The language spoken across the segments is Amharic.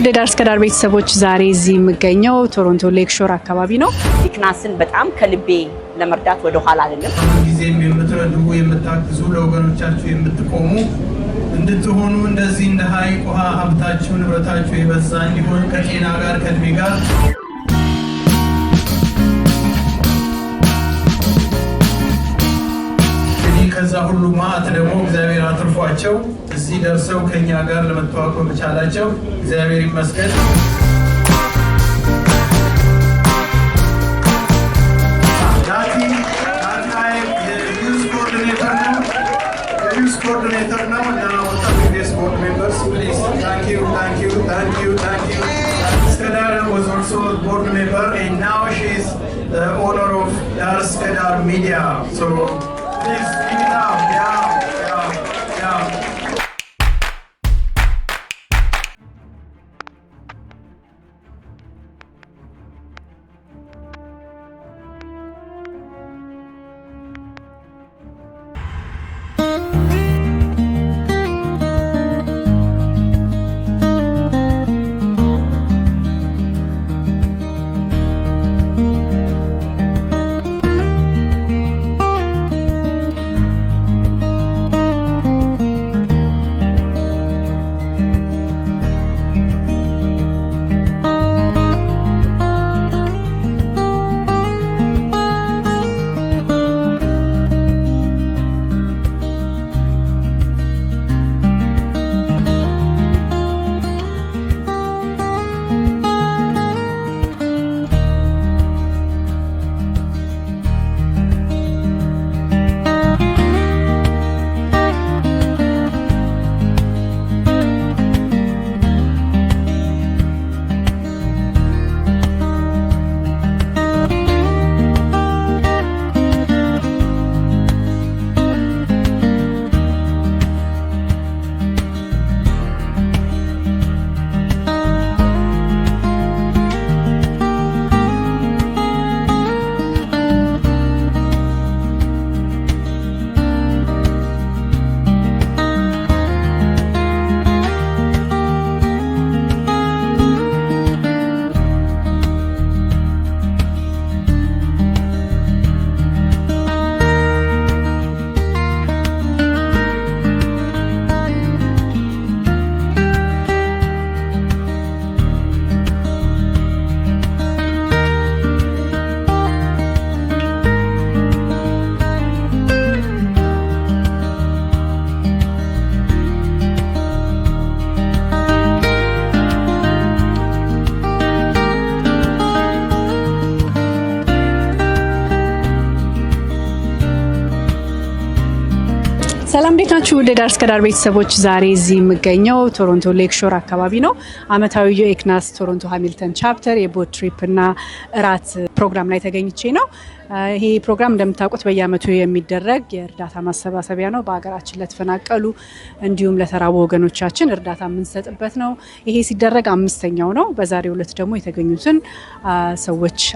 ውድ ዳርስ ከዳር ቤተሰቦች ዛሬ እዚህ የምገኘው ቶሮንቶ ሌክ ሾር አካባቢ ነው። ኢክናስን በጣም ከልቤ ለመርዳት ወደ ኋላ አይደለም። ጊዜም የምትረዱ የምታግዙ ለወገኖቻችሁ የምትቆሙ እንድትሆኑ እንደዚህ እንደ ሐይቅ ውሃ ሀብታችሁ ንብረታችሁ የበዛ እንዲሆን ከጤና ጋር ከእድሜ ጋር ከዛ ሁሉ ማዕት ደግሞ እግዚአብሔር አትርፏቸው እዚህ ደርሰው ከኛ ጋር ለመተዋወቅ በመቻላቸው እግዚአብሔር ይመስገን። coordinator now and now previous board members, please. Thank you. Skadar was also a board member and now she is the owner of Dars Skadar Media. So please give it up. Yeah. ሰላም እንዴት ናችሁ? ውድ ዳርስ ከዳር ቤተሰቦች ዛሬ እዚህ የምገኘው ቶሮንቶ ሌክ ሾር አካባቢ ነው። አመታዊ የኢክናስ ቶሮንቶ ሃሚልተን ቻፕተር የቦት ትሪፕ እና እራት ፕሮግራም ላይ ተገኝቼ ነው። ይሄ ፕሮግራም እንደምታውቁት በየአመቱ የሚደረግ የእርዳታ ማሰባሰቢያ ነው። በሀገራችን ለተፈናቀሉ እንዲሁም ለተራቡ ወገኖቻችን እርዳታ የምንሰጥበት ነው። ይሄ ሲደረግ አምስተኛው ነው። በዛሬው ዕለት ደግሞ የተገኙትን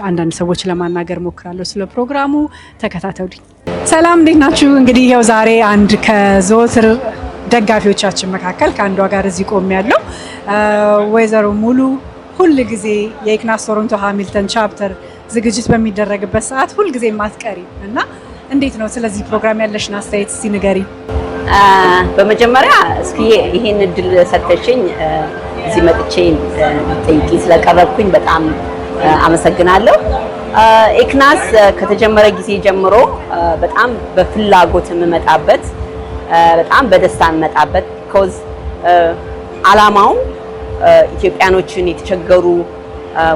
አንዳንድ ሰዎች ለማናገር ሞክራለሁ። ስለ ፕሮግራሙ ተከታተሉኝ። ሰላም እንዴት ናችሁ? እንግዲህ ያው ዛሬ አንድ ከዘወትር ደጋፊዎቻችን መካከል ከአንዷ ጋር እዚህ ቆሜያለሁ። ወይዘሮ ሙሉ ሁል ጊዜ የኢክናስ ቶሮንቶ ሃሚልተን ቻፕተር ዝግጅት በሚደረግበት ሰዓት ሁል ጊዜ ማትቀሪ እና እንዴት ነው ስለዚህ ፕሮግራም ያለሽን አስተያየት እስቲ ንገሪ። በመጀመሪያ እስኪ ይሄን እድል ሰጥተሽኝ እዚህ መጥቼ ጠይቂ ስለቀረብኩኝ በጣም አመሰግናለሁ። ኢክናስ ከተጀመረ ጊዜ ጀምሮ በጣም በፍላጎት የምመጣበት በጣም በደስታ የምመጣበት ኮዝ አላማው ኢትዮጵያኖችን የተቸገሩ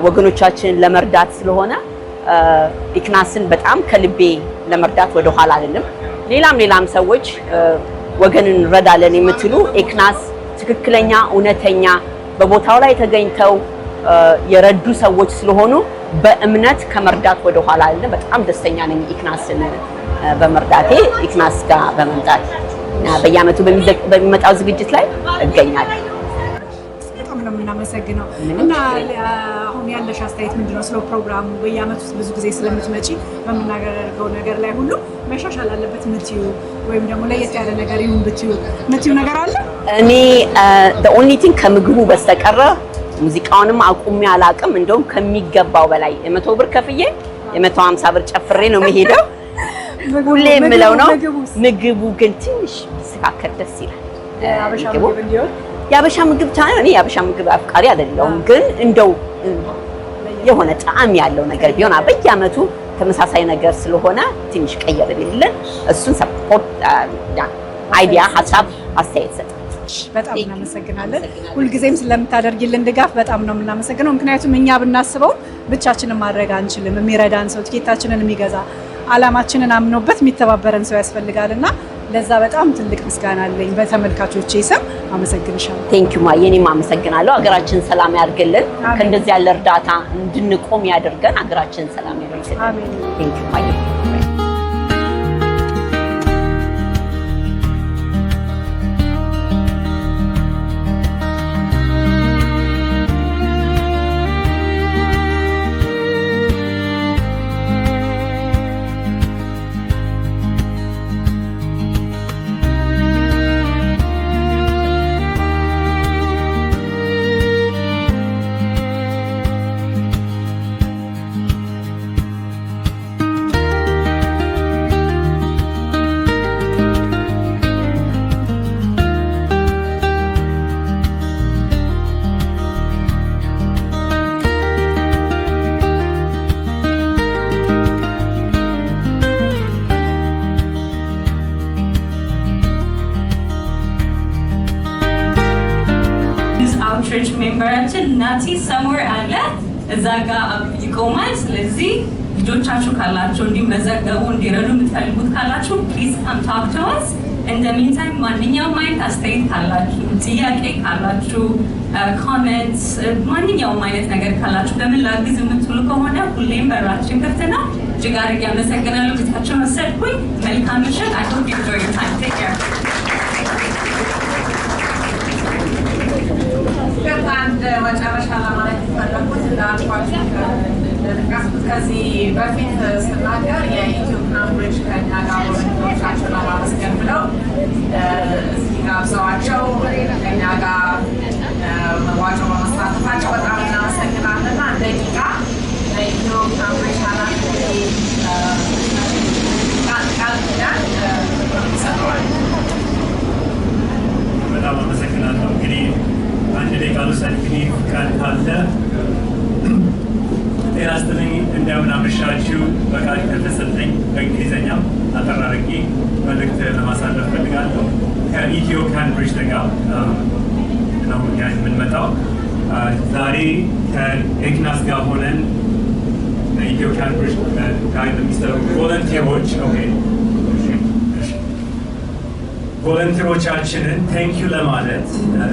ወገኖቻችንን ለመርዳት ስለሆነ ኢክናስን በጣም ከልቤ ለመርዳት ወደ ኋላ አይደለም። ሌላም ሰዎች ወገንን እንረዳለን የምትሉ ኢክናስ ትክክለኛ እውነተኛ በቦታው ላይ ተገኝተው የረዱ ሰዎች ስለሆኑ በእምነት ከመርዳት ወደ ኋላ አይደለም። በጣም ደስተኛ ነኝ ኢክናስን በመርዳቴ ኢክናስ ጋር በመምጣት በየአመቱ በሚመጣው ዝግጅት ላይ እገኛለሁ። በጣም ነው የምናመሰግነው። እና አሁን ያለሽ አስተያየት ምንድነው ስለ ፕሮግራሙ? በየአመቱ ብዙ ጊዜ ስለምትመጪ በምናገረው ነገር ላይ ሁሉ መሻሻል አለበት ምትዩ ወይም ደግሞ ለየት ያለ ነገር ይሁን ምትዩ ነገር አለ? እኔ the only thing ከምግቡ በስተቀር ሙዚቃውንም አቁሜ አላቅም እንደውም ከሚገባው በላይ 100 ብር ከፍዬ 150 ብር ጨፍሬ ነው የሚሄደው ሁሌ የምለው ነው ምግቡ ግን ትንሽ ቢስተካከል ደስ ይላል ያበሻ ምግብ ታዲያ እኔ ያበሻ ምግብ አፍቃሪ አይደለሁም ግን እንደው የሆነ ጣዕም ያለው ነገር ቢሆን በየአመቱ ተመሳሳይ ነገር ስለሆነ ትንሽ ቀየር ቢልልን እሱን ሰፖርት አይዲያ ሐሳብ አስተያየት ሰጥ በጣም እናመሰግናለን ሁልጊዜም ስለምታደርጊልን ድጋፍ በጣም ነው እናመሰግነው ምክንያቱም እኛ ብናስበው ብቻችንን ማድረግ አንችልም የሚረዳን ሰው ትኬታችንን የሚገዛ አላማችንን አምኖበት የሚተባበረን ሰው ያስፈልጋልና ለዛ በጣም ትልቅ ምስጋና አለኝ በተመልካቾቼ ስም አመሰግንሻለሁ ቴንክ ዩ ማየ እኔም አመሰግናለሁ ሀገራችን ሰላም ያድርግልን ከእንደዚህ ያለ እርዳታ እንድንቆም ያድርገን ሀገራችን ሰላም ያድርግልን አሜን ቴንክ ዩ ማየ church ሜምበራችን ናቲ ሰምዌር አለ እዛ ጋር ይቆማል ስለዚህ ልጆቻችሁ ካላችሁ እንዲመዘገቡ እንዲረዱ የምትፈልጉት ካላችሁ please come talk to us in the meantime ማንኛውም አይነት አስተያየት ካላችሁ ጥያቄ ካላችሁ comments ማንኛውም አይነት ነገር ካላችሁ በምን ላግዝ የምትሉ ከሆነ ሁሌም በራችን ክፍት ነው እጅግ አድርጌ አመሰግናለሁ ጌታቸው መሰልኩኝ መልካም ምሽት I hope you enjoy your time take care አንድ መጨረሻ ለማለት ፈለኩት እንዳልኳችሁ ከዚህ በፊት ስናገር የኢትዮጵያ ብሪጅ ከኛ ጋር ወንዶቻቸው ለማመስገን ብለው እዚህ ጋብዘዋቸው ከኛ ጋር መዋጮ በመስራታቸው በጣም እናመሰግናለን አንድ ደቂቃ ለኢትዮጵያ ብሪጅ ኃላፊ ቃል ኪዳን ይሰጠዋል በጣም አመሰግናለሁ እንግዲህ አንድ ደቂቃ ልውሰድ ቃል ካለ ጤና ይስጥልኝ እንደምን አመሻችሁ በቃል ከተሰጠኝ በእንግሊዝኛ አጠር አድርጌ መልእክት ለማሳለፍ ፈልጋለሁ ከኢትዮካን ብሪጅ ጋር ነው የምንመጣው ዛሬ ከኤክናስ ጋር ሆነን ኢትዮካን ብሪጅ ጋር የሚሰሩ ቮለንቲሮች ቮለንቲሮቻችንን ቴንኪዩ ለማለት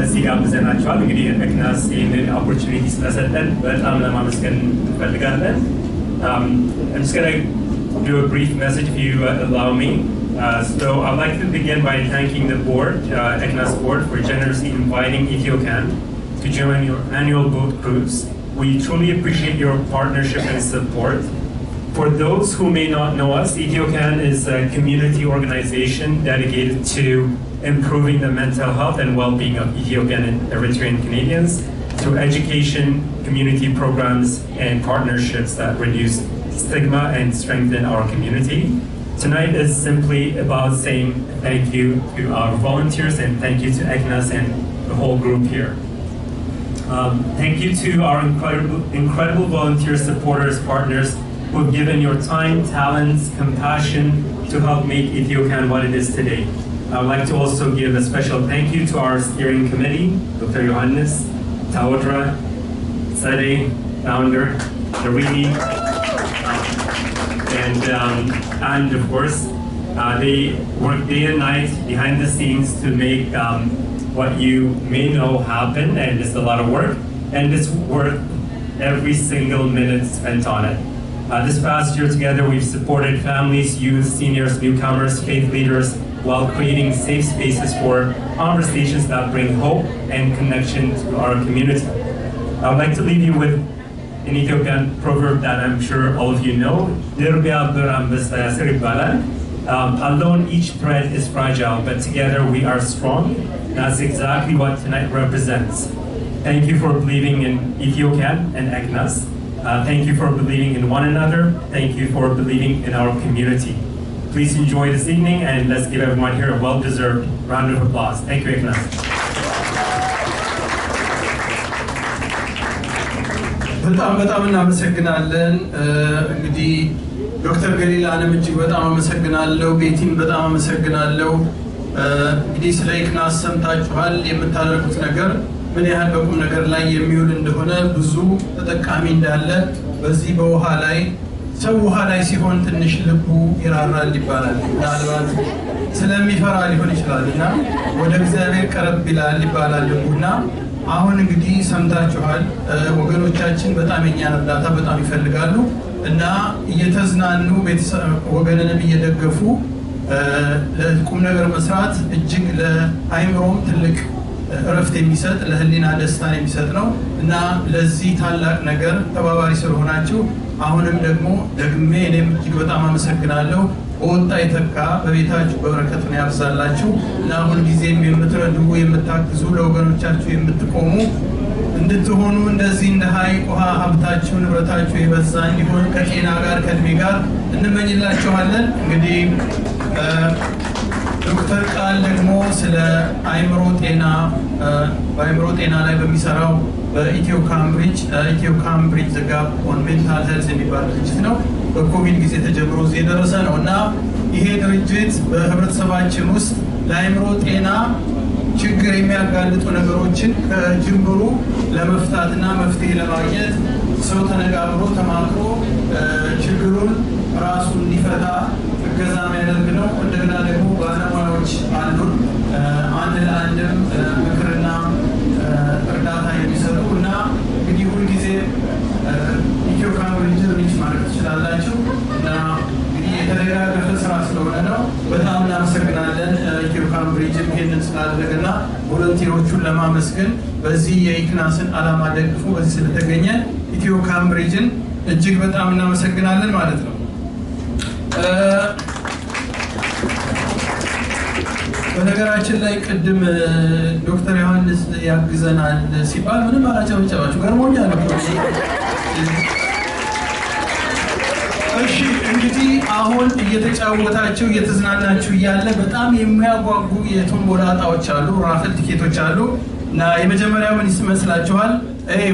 እዚህ ጋብዘናቸዋል እንግዲህ ኤክናስ ይህንን ኦፖርቹኒቲ ስለሰጠን በጣም ለማመስገን እንፈልጋለን I'm just going to do a brief message if you allow me so I'd like to begin by thanking the board ECNAS board for generously inviting Ethiocan to join your annual boat cruise we truly appreciate your partnership and support For those who may not know us, Ethiocan is a community organization dedicated to improving the mental health and well-being of Ethiopian and Eritrean Canadians through education, community programs, and partnerships that reduce stigma and strengthen our community. Tonight is simply about saying thank you to our volunteers and thank you to ECNAS and the whole group here. Thank you to our incredible volunteer supporters, partners, who have given your time, talents, compassion to help make Ethiocan what it is today. I would like to also give a special thank you to our steering committee, Dr. Johannes, Tawadra, Sade, founder, Narini, and of course, they work day and night behind the scenes to make what you may know happen, and it's a lot of work, and it's worth every single minute spent on it. This past year together, we've supported families, youth, seniors, newcomers, faith leaders, while creating safe spaces for conversations that bring hope and connection to our community. I would like to leave you with an Ethiopian proverb that I'm sure all of you know. Alone, each thread is fragile, but together we are strong. That's exactly what tonight represents. Thank you for believing in Ethiocan and ECNAS. Thank you for believing in one another. Thank you for believing in our community. Please enjoy this evening, and let's give everyone here a well-deserved round of applause. Thank you, ECNAS. በጣም እናመሰግናለን። እንግዲህ ዶክተር ገሊላንም እጅግ በጣም አመሰግናለሁ። ቤቲን በጣም አመሰግናለሁ። እንግዲህ ስለ ኢክናስ ሰምታችኋል። የምታደርጉት ነገር ምን ያህል በቁም ነገር ላይ የሚውል እንደሆነ ብዙ ተጠቃሚ እንዳለ በዚህ በውሃ ላይ ሰው ውሃ ላይ ሲሆን ትንሽ ልቡ ይራራል ይባላል። ምናልባት ስለሚፈራ ሊሆን ይችላል እና ወደ እግዚአብሔር ቀረብ ይላል ይባላል ልቡና። አሁን እንግዲህ ሰምታችኋል። ወገኖቻችን በጣም የኛን እርዳታ በጣም ይፈልጋሉ እና እየተዝናኑ ወገንንም እየደገፉ ለቁም ነገር መስራት እጅግ ለአይምሮም ትልቅ እረፍት የሚሰጥ ለህሊና ደስታን የሚሰጥ ነው እና ለዚህ ታላቅ ነገር ተባባሪ ስለሆናችሁ አሁንም ደግሜ እኔም እጅግ በጣም አመሰግናለሁ። በወጣ የተካ በቤታችሁ በረከቱን ያብዛላችሁ እና ሁልጊዜም የምትረዱ የምታግዙ ለወገኖቻችሁ የምትቆሙ እንድትሆኑ እንደዚህ እንደ ሐይቅ ውሃ ሀብታችሁ ንብረታችሁ የበዛ እንዲሆን ከጤና ጋር ከእድሜ ጋር እንመኝላችኋለን። እንግዲህ ዶክተር ቃል ደግሞ ስለ አእምሮ ጤና በአእምሮ ጤና ላይ በሚሰራው በኢትዮ ካምብሪጅ ዘ ጋፕ ኦን ሜንታል ሄልዝ የሚባል ድርጅት ነው። በኮቪድ ጊዜ ተጀምሮ እዚህ የደረሰ ነው እና ይሄ ድርጅት በህብረተሰባችን ውስጥ ለአእምሮ ጤና ችግር የሚያጋልጡ ነገሮችን ከጅምሩ ለመፍታትና መፍትሄ ለማግኘት ሰው ተነጋግሮ ተማክሮ ችግሩን ራሱ እንዲፈታ እገዛ የሚያደርግ ነው። እንደገና ደግሞ ባለሙያዎች አሉን አንድ ለአንድም ምክርና እርዳታ የሚሰጡ እና እንግዲህ ሁልጊዜ ኢትዮ ካምብሪጅ ሪች ማድረግ ትችላላችሁ እና እንግዲህ የተደጋገፈ ስራ ስለሆነ ነው። በጣም እናመሰግናለን ኢትዮ ካምብሪጅም ይሄንን ስላደረገና ቮለንቲሮቹን ለማመስገን በዚህ የኢክናስን ዓላማ ደግፎ በዚህ ስለተገኘ ኢትዮ ካምብሪጅን እጅግ በጣም እናመሰግናለን ማለት ነው። በነገራችን ላይ ቅድም ዶክተር ዮሐንስ ያግዘናል ሲባል ምንም አላጨበጨባችሁ፣ ገርሞኛል። እሺ እንግዲህ አሁን እየተጫወታችሁ እየተዝናናችሁ እያለ በጣም የሚያጓጉ የቶምቦላ ዕጣዎች አሉ፣ ራፍል ቲኬቶች አሉ እና የመጀመሪያው ምን ይመስላችኋል?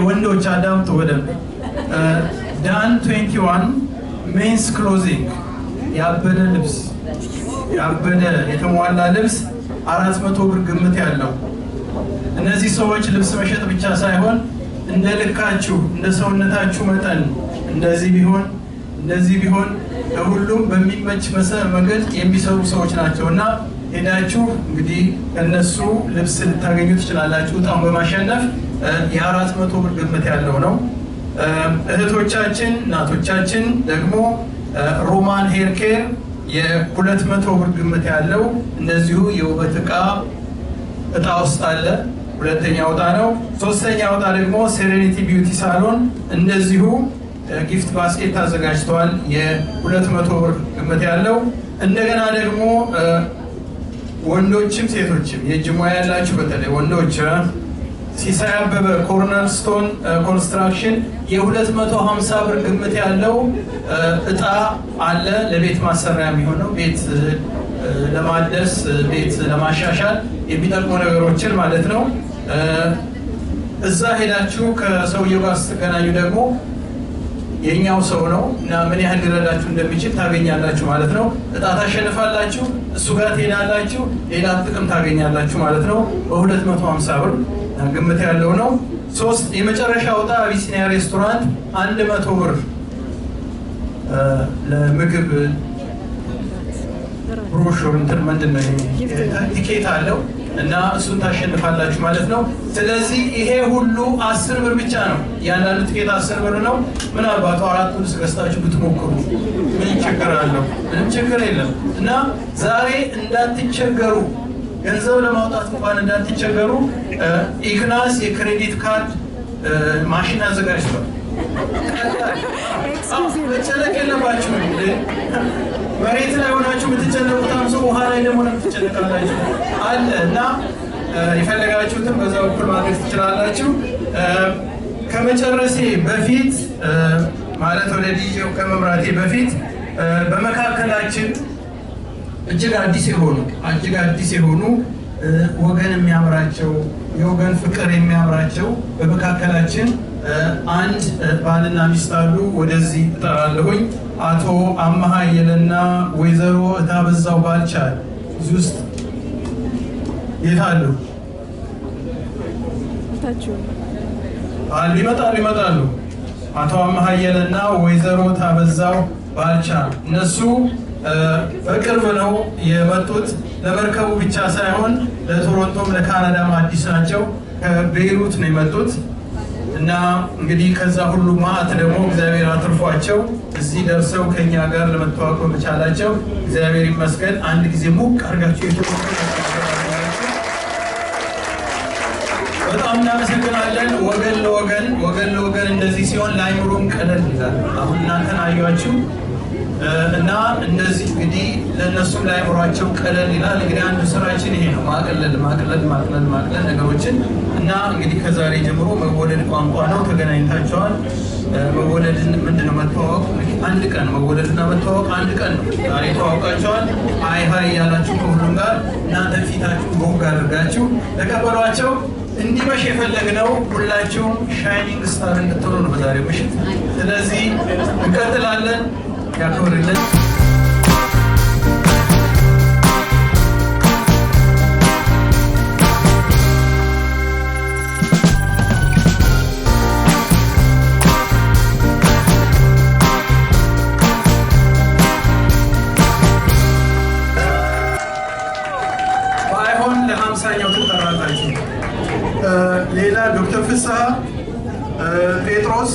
ወንዶች አዳምጡ በደንብ። ዳን 21 ሜንስ ክሎዚንግ ያበደ ልብስ ያበደ የተሟላ ልብስ 400 ብር ግምት ያለው። እነዚህ ሰዎች ልብስ መሸጥ ብቻ ሳይሆን እንደ ልካችሁ እንደ ሰውነታችሁ መጠን እንደዚህ ቢሆን ለሁሉም በሚመች መንገድ የሚሰሩ ሰዎች ናቸው እና ሄዳችሁ እንግዲህ ከነሱ ልብስ ልታገኙ ትችላላችሁ። ዕጣውን በማሸነፍ የ400 ብር ግምት ያለው ነው። እህቶቻችን እናቶቻችን ደግሞ ሮማን ሄር ኬር የ200 ብር ግምት ያለው እንደዚሁ የውበት ዕጣ ውስጥ አለ። ሁለተኛው ዕጣ ነው። ሶስተኛው ዕጣ ደግሞ ሴሬኒቲ ቢዩቲ ሳሎን እንደዚሁ ጊፍት ባስኬት አዘጋጅተዋል የ200 ብር ግምት ያለው። እንደገና ደግሞ ወንዶችም ሴቶችም የእጅ ሙያ ያላችሁ በተለይ ወንዶች ሲሳይ አበበ ኮርነር ስቶን ኮንስትራክሽን የ250 ብር ግምት ያለው ዕጣ አለ። ለቤት ማሰሪያ የሚሆነው ቤት ለማደስ ቤት ለማሻሻል የሚጠቅሙ ነገሮችን ማለት ነው። እዛ ሄዳችሁ ከሰውየው ጋር ስትገናኙ ደግሞ የኛው ሰው ነው እና ምን ያህል ሊረዳችሁ እንደሚችል ታገኛላችሁ ማለት ነው። ዕጣ ታሸንፋላችሁ፣ እሱ ጋር ትሄዳላችሁ፣ ሌላ ጥቅም ታገኛላችሁ ማለት ነው። በ250 ብር ግምት ያለው ነው። የመጨረሻው ዕጣ አቢሲኒያ ሬስቶራንት 100 ብር ለምግብ ብሮሹር እንትን ምንድን ነው ቲኬት አለው እና እሱን ታሸንፋላችሁ ማለት ነው። ስለዚህ ይሄ ሁሉ 10 ብር ብቻ ነው። ያንዳንዱ ቲኬት 10 ብር ነው። ምናልባት አራቱን ገዝታችሁ ብትሞክሩ ምን ችግር አለው? ምንም ችግር የለም እና ዛሬ እንዳትቸገሩ፣ ገንዘብ ለማውጣት እንኳን እንዳትቸገሩ ኢክናስ የክሬዲት ካርድ ማሽን አዘጋጅቷል። መጨነቅ የለባችሁ። መሬት ላይ ሆናችሁ የምትጨነቁት ሰው ውሃ ላይ ደግሞ ትጨነቃላችሁ አለ እና የፈለጋችሁትን በዛው በኩል ማድረግ ትችላላችሁ። ከመጨረሴ በፊት ማለት ወደ ዲጄው ከመምራቴ በፊት በመካከላችን እጅግ አዲስ የሆኑ ወገን የሚያምራቸው የወገን ፍቅር የሚያምራቸው በመካከላችን አንድ ባልና ሚስት አሉ። ወደዚህ እጠራለሁኝ። አቶ አማሃ አየለና ወይዘሮ እታበዛው ባልቻ እዚህ ውስጥ የታሉ? ይመጣሉ። አቶ አማሃ አየለና ወይዘሮ እታበዛው ባልቻ እነሱ በቅርብ ነው የመጡት። ለመርከቡ ብቻ ሳይሆን ለቶሮንቶም ለካናዳም አዲስ ናቸው። ከቤይሩት ነው የመጡት እና እንግዲህ ከዛ ሁሉ ማዕት ደግሞ እግዚአብሔር አትርፏቸው እዚህ ደርሰው ከኛ ጋር ለመተዋወቅ በመቻላቸው እግዚአብሔር ይመስገን። አንድ ጊዜ ሞቅ አድርጋችሁ በጣም እናመሰግናለን። ወገን ለወገን እንደዚህ ሲሆን ለአይምሮም ቀለል ይላል። አሁን እናንተን አዩአችሁ እና እንደዚህ እንግዲህ ለእነሱም ለአይምሯቸው ቀለል ይላል። እንግዲህ አንዱ ስራችን ይሄ ነው፣ ማቅለል ነገሮችን እና እንግዲህ ከዛሬ ጀምሮ መወደድ ቋንቋ ነው። ተገናኝታቸዋል። መወደድ ምንድነው? መተዋወቅ አንድ ቀን፣ መወደድና መተዋወቅ አንድ ቀን ነው። ዛሬ ተዋውቃቸዋል። ሀይ ያላችሁ ከሁሉም ጋር እናንተ ፊታችሁ ቦግ አድርጋችሁ ተቀበሏቸው። እንዲመሽ የፈለግነው ሁላችሁም ሻይኒንግ ስታር እንድትሆኑ ነው በዛሬው ምሽት። ስለዚህ እንቀጥላለን። ያክብርልን። ባይሆን ለ50ኛው ትጠራላችሁ። ሌላ ዶክተር ፍስሐ ጴጥሮስ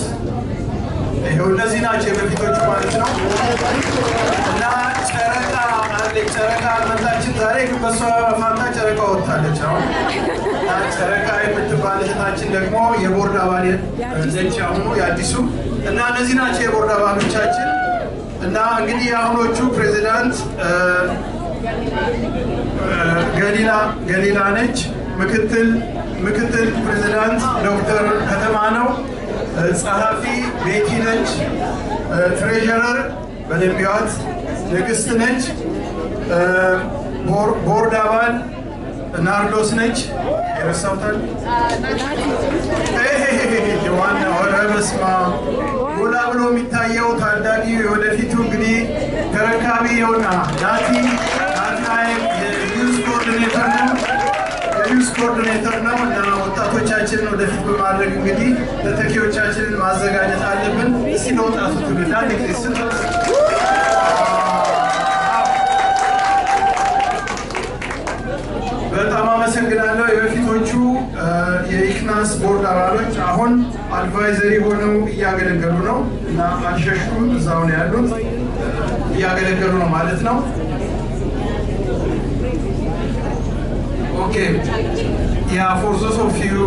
ይሄው እነዚህ ናቸው የበፊቶቹ ማለት ነው። እና ጨረቃ አልመጣችን ዛሬ ግን በሷ ፋንታ ጨረቃ ወጥታለች። አሁን ጨረቃ የምትባል እህታችን ደግሞ የቦርድ አባል ነች አሁኑ የአዲሱ። እና እነዚህ ናቸው የቦርድ አባሎቻችን። እና እንግዲህ የአሁኖቹ ፕሬዚዳንት ገሊላ ነች። ምክትል ፕሬዚዳንት ዶክተር ከተማ ነው። ጸሐፊ ቤቲ ነች። ትሬዠረር በደንቢዋት ንግስት ነች። ቦርድ አባል ናርዶስ ነች። የረሳውታል ዋና ወረ በስማ ጎላ ብሎ የሚታየው ታዳጊ ወደፊቱ እንግዲህ ተረካቢ የሆና ናቲ የዩዝ ኮኦርዲኔተር ነው እና ወጣቶቻችንን ወደፊት በማድረግ እንግዲህ ተተኪዎቻችንን ማዘጋጀት አለብን። እስቲ ለወጣቱ ትውልድ አንድ ጊዜ ስንት በጣም አመሰግናለሁ። የበፊቶቹ የኢክናስ ቦርድ አባሎች አሁን አድቫይዘሪ ሆነው እያገለገሉ ነው እና አልሸሹም፣ እዛው ነው ያሉት፣ እያገለገሉ ነው ማለት ነው። Okay, yeah, for those of you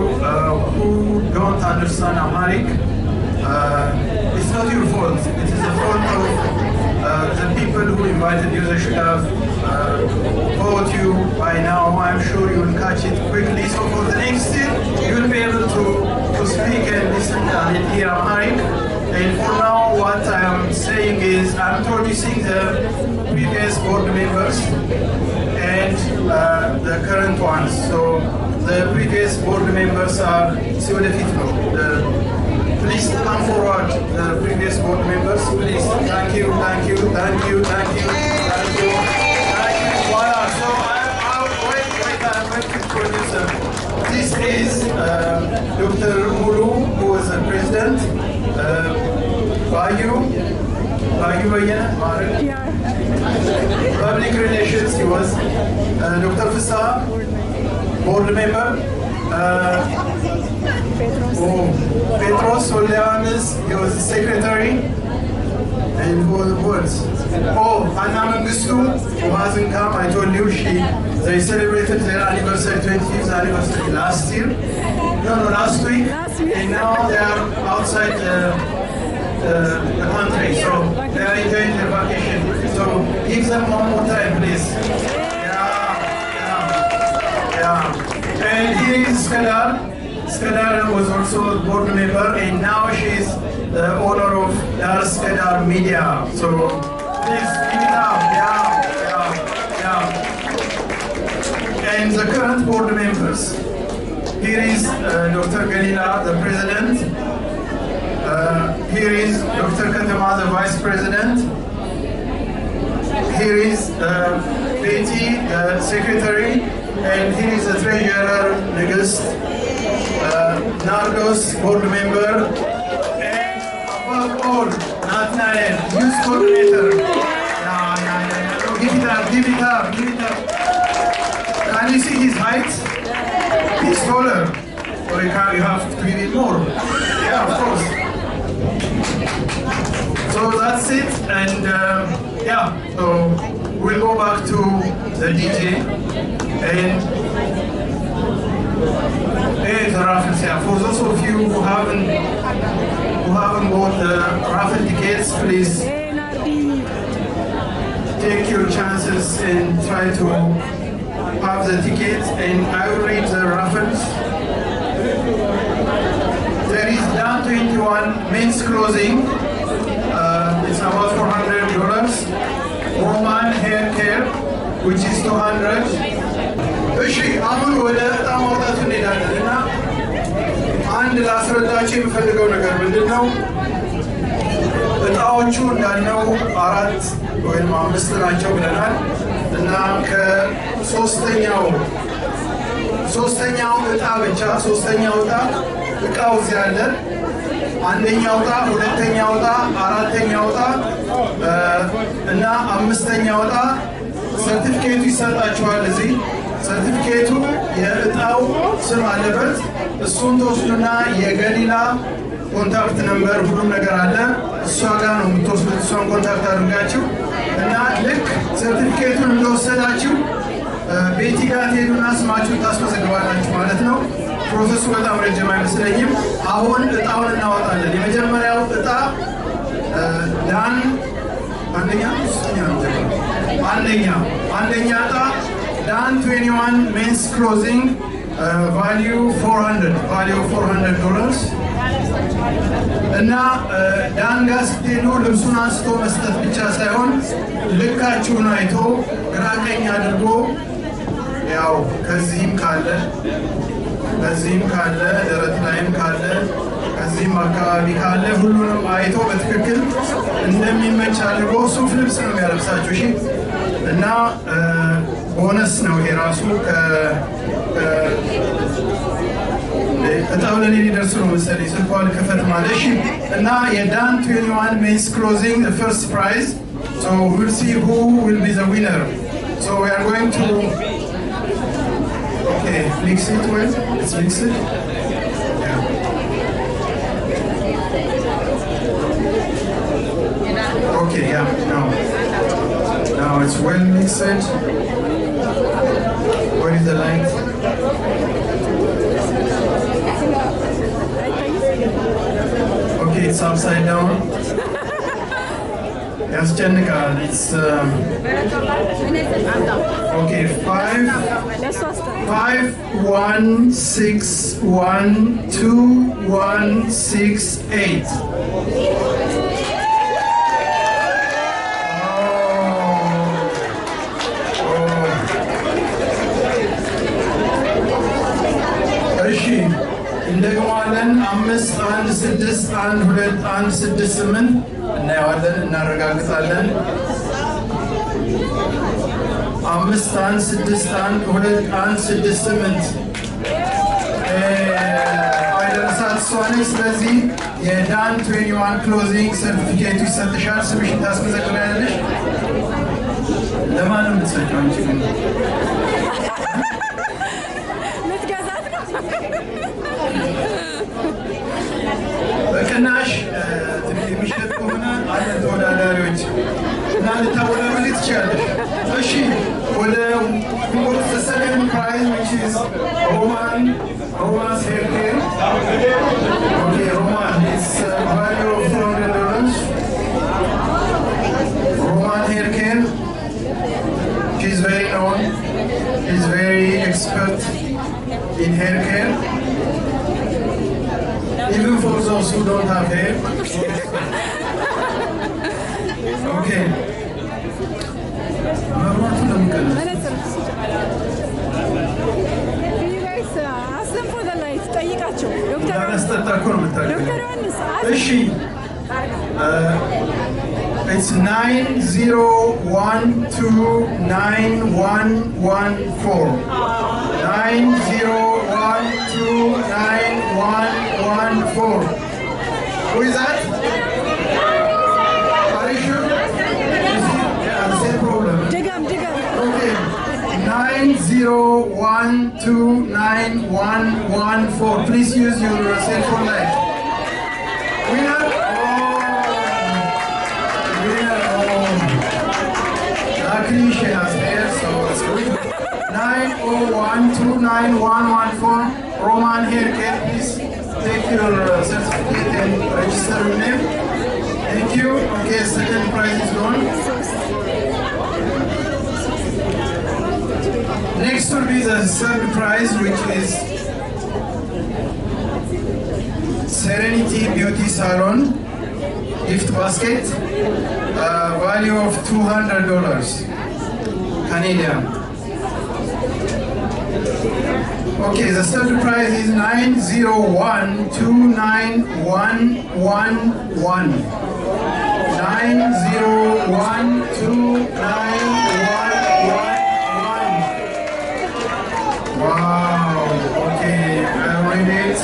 who don't understand Amharic, it's not your fault. It is the fault of the people who invited you. They should have taught you by now. I'm sure you will catch it quickly. So for the next year, you will be able to speak and listen and hear Amharic. And for now, what I am saying is I'm introducing the previous board members and the current ones. So the previous board members are please come forward, the previous board members, please. Thank you. Voila. So I'm going to introduce them. This is Dr. Mulu, who is the president. Bayu Public Relations, he was. Dr. Fissa, board member. Petros Solianis, he was the secretary. And who else? Anna Mengistu, who hasn't come. I told you they celebrated their anniversary, 25th anniversary last year. Last week. And now they are outside the country, so they are enjoying their vacation. So give them one more time, please. Yeah. And here is Skadar. Skadar was also a board member, and now she is the owner of Dar Skadar Media. So please give it up. Yeah. And the current board members. Here is Dr. Galila, the president. Here is Dr. Katama, the vice president. Here is Betty, the secretary. And here is the treasurer, Nigust. Nardos, board member. And above all, Nathanael, youth coordinator. Yeah. Give it up. Can you see his height? He's taller. So you have to give it more. Yeah, of course. So that's it. And so we'll go back to the DJ. And the raffles, yeah. For those of you who haven't bought the raffle tickets, please take your chances and try to have the tickets. And I will read the raffles. There is down 21 men's clothing. It's about $400. Roman hair care, which is 200. እሺ አሁን ወደ ዕጣ ማውጣቱ እንሄዳለን እና አንድ ላስረዳችሁ የምፈልገው ነገር ምንድን ነው? ዕጣዎቹ እንዳልነው 4 ወይም 5 ናቸው ብለናል እና ከሶስተኛው ዕጣ ብቻ ሶስተኛው ዕጣ ዕቃው እዚህ አለ። አንደኛው ዕጣ፣ ሁለተኛው ዕጣ፣ አራተኛው ዕጣ እና አምስተኛው ዕጣ ሰርቲፊኬቱ ይሰጣችኋል እዚህ። ሰርቲፊኬቱ የዕጣው ስም አለበት። እሱን ተወስዱና የገሊላ ኮንታክት ነምበር ሁሉም ነገር አለ። እሷ ጋር ነው የምትወስዱት። እሷን ኮንታክት አድርጋችሁ እና ልክ ሰርቲፊኬቱን እንደወሰዳችሁ ቤቲ ጋር ትሄዱና ስማችሁን ታስመዘግባላችሁ ማለት ነው። ፕሮሰሱ በጣም ረጅም አይመስለኝም። አሁን ዕጣውን እናወጣለን። የመጀመሪያው ዕጣ ዳን አንደኛ ዕጣ ዳን 21 ሜንስ ክሎዚንግ ቫሊዩ $400 እና ዳን ጋር ስትሄዱ ልብሱን አንስቶ መስጠት ብቻ ሳይሆን ልካችሁን አይቶ ግራ ቀኝ አድርጎ ያው ከዚህም ካለ ደረት ላይም ካለ ከዚህም አካባቢ ካለ ሁሉንም አይቶ በትክክል እንደሚመች አድርጎ ሱፍ ልብስ ነው የሚያለብሳችሁ። እሺ እና ቦነስ ነው ይሄ ራሱ ዕጣው ለኔ ሊደርስ ነው መሰለኝ ስልኳን ክፈት ማለት። እሺ እና የዳን 21 ሜንስ ክሎዚንግ ፈርስት ፕራይዝ so we'll see who will be the winner. So we are going to mix it well. Let's mix it. Yeah. Okay, yeah, now it's well mixed. Where is the light? Okay, it's upside down. Yes, Chenika, it's okay. 5 1 6 1 2 1 6 8. እንደግማለን 5 1 6 1 2 1 6 8 እናየዋለን እናረጋግጣለን። 5 1 6 1 2 1 6 8 አይደረሳት ሷነች። ስለዚህ የዳን 21 ክሎዚንግ ሰርቲፊኬቱ ይሰጥሻል። ስምሽን ታስመዘግቢያለሽ። ለማን ነው የምትሰጪው አንቺ ግን? በቅናሽ የሚሸጥ ከሆነ አለ ተወዳዳሪዎች እና ልታወዳደሪ ትችላለሽ። እሺ ወደ ሰከንድ ፕራይዝ which is Roman's hair care. Okay, Roman, it's value of $400. Roman hair care. She's very known. She's very expert in hair care. Even for those who don't have hair. Okay. አስለም ፎር ዘ ላይት ጠይቃቸው ዶክተር ዮሐንስ እሺ it's 90129114 90129114. Who is that? Are you sure? Yeah, the same problem. ድገም Okay. 90129114. Please use your cell phone light. Winner? Luckily she has hair, so it's good. 90129114. Roman Hair Care, please take your certificate and register your name. Thank you. Okay, second prize is gone. Next will be the third prize, which is Serenity Beauty Salon gift basket, value of $200 Canadian. Okay, the third prize is 90129111. 90129111. Wow, okay, I read it.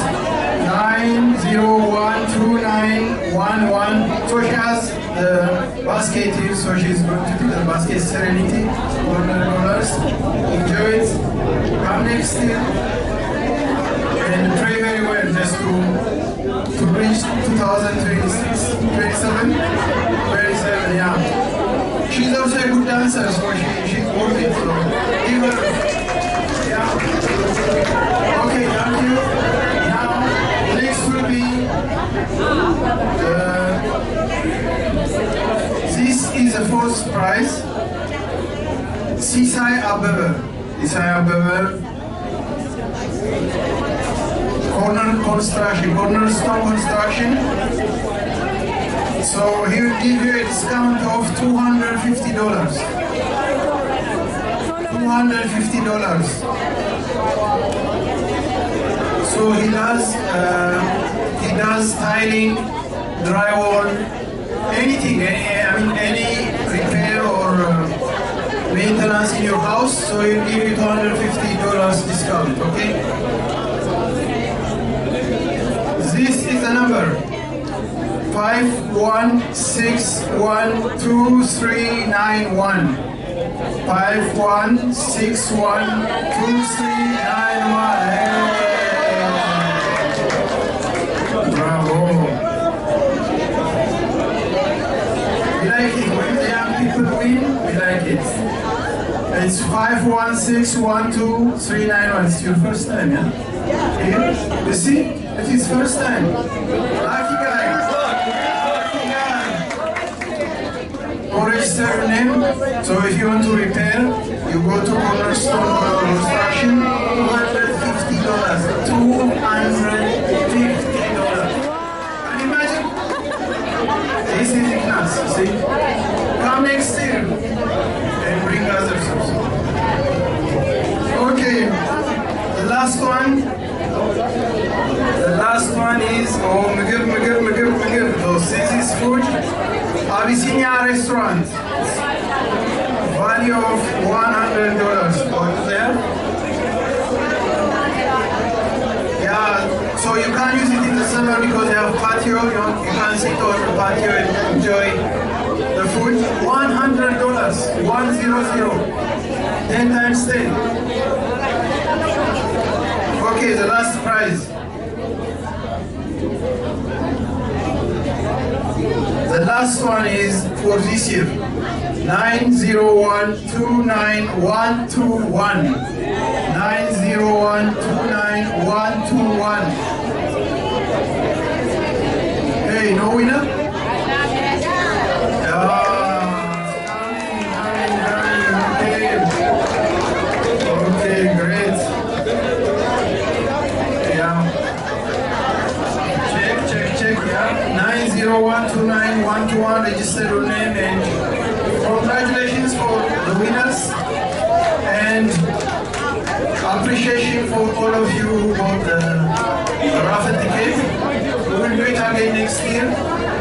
90129111. So she has the basket here, so she's going to do the basket Serenity $100. Enjoy it. Come next year and pray very well just to reach 2026, 27, yeah. She's also a good dancer, so she's worth it. So give her, yeah. Okay, thank you. Now next will be this is the fourth prize. Sisai Abebe. Cornerstone Construction. So he will give you a discount of $250. $250. So he does tiling, drywall, anything. Any repair or maintenance in your house, so he'll give you $250 discount, okay? This is the number 51612391. 51612391. Bravo. We like it when the young people win. We like it. It's 51612391. It's your first time, yeah? Here? You see? It's his first time. Lucky guy. Lucky guy. Go register your name. So if you want to repair, you go to Cornerstone Construction. $250. $250. Can you imagine? This is Ignace, see? Come next year and bring others also. Okay, the last one is Magir. This is food. Abyssinia restaurant. Value of $100. What is there? Yeah, so you can't use it in the summer because you have patio. You can sit on the patio and enjoy the food. $100. 100. 10 times 10. Okay, the last prize. The last one is for this year. 9012921. 9012921. Hey, no winner? Okay, great. 0129-121 registered your name, and congratulations for the winners and appreciation for all of you who bought the raffle ticket. We will do it again next year.